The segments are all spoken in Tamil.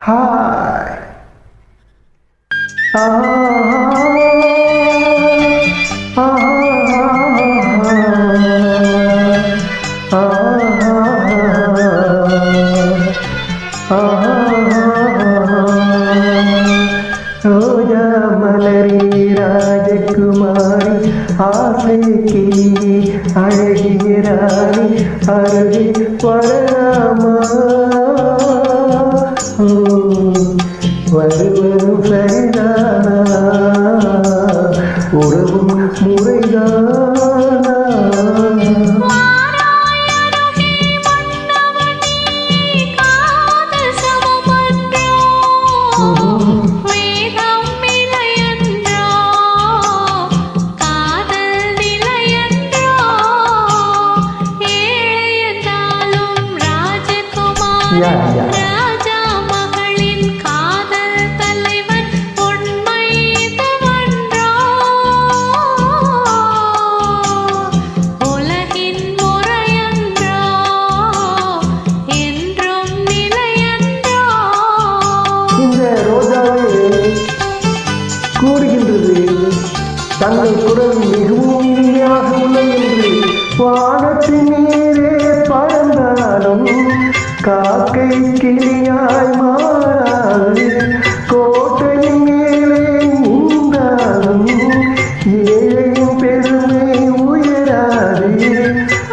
Hi. Ah, ah, ரோஜா மலரி ராஜகுமாரி ஆசை கிளி அழகிய ராணி அருகே வரலாமா வருவதும் சரிதானா உறவும் முறைதானா ராஜா மகளின் காதல் தலைவன் உண்மை இதுவன்றோ உலகின் முறையன்றோ என்றும் நிலையன்றோ. இந்த ரோஜாவே கூறுகின்றது தங்கள் குரல் மிகவும் இனிமையாக உள்ளது என்று. வானத்தின் நீரே பறந்தாலும் காக்கை கிளியாய் மாறாது, கோட்டையின் மேலே நின்றாலும் ஏழையின் பெருமை உயராது.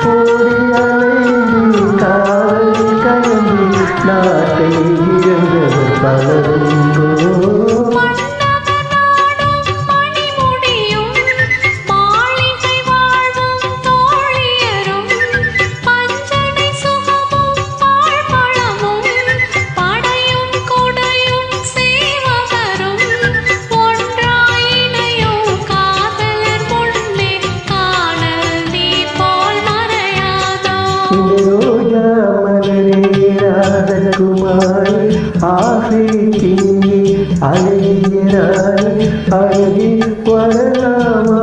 ஓடி அலைந்து காதல் கலந்து நாட்டை இழந்தவர் பலருங்கோ. ரோஜா மலரே ராஜகுமாரி ஆசை கிளி அழகிய ராணி அழகி வரலாமா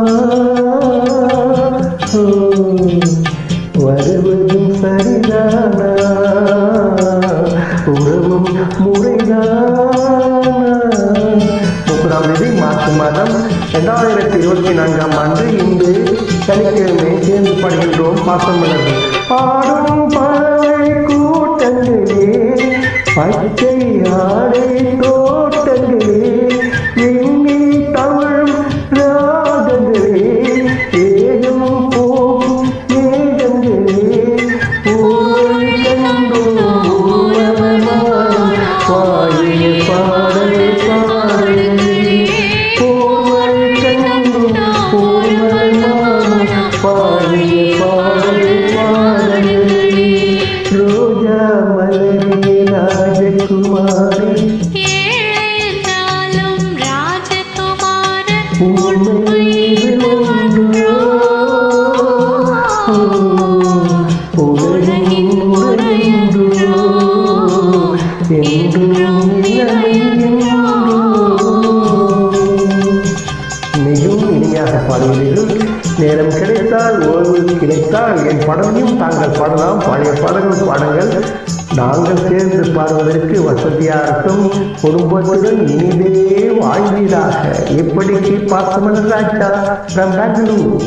வருவதும் சரிதானா உறவும் முறைதானா. 30ஆம் தேதி மார்ச் மாதம் 2024ஆம் ஆண்டு இன்று சனிக்கிழமை சேர்ந்து பாடுகின்றோம் பாசம் மலர்கள். பாடும் பறவை கூட்டங்களே பச்சை ஆடை தோட்டங்களே எண்ணி தமிழும் ராகங்களே ஏகம் போகும் மேகங்களே ஊரை கண்டோம் பாடிய பாடல் பாடலே போர்வை கண்டோம் பாடிய பாடல் பாடலே. ரோஜா மலரே ராஜகுமாரி ஏழையாலும் ராஜகுமாரன் உண்மை ஒன்றோ உலகின் முறையொன்றோ என்றும் நிலையொன்றோ. மிகவும் இனிமையாக பாடுகிறீர்கள். நேரம் கிடைத்தால் ஓய்வு கிடைத்தால் என் படமையும் தாங்கள் பாடலாம். பழைய பாடல்கள் பாடுங்கள். நாங்கள் சேர்ந்து பாடுவதற்கு வசதியாக இருக்கும். குடும்பத்துடன் இனிதே வாழ்வீராக. எப்படிக்கு பாசமன் ராஜா from Bangalore.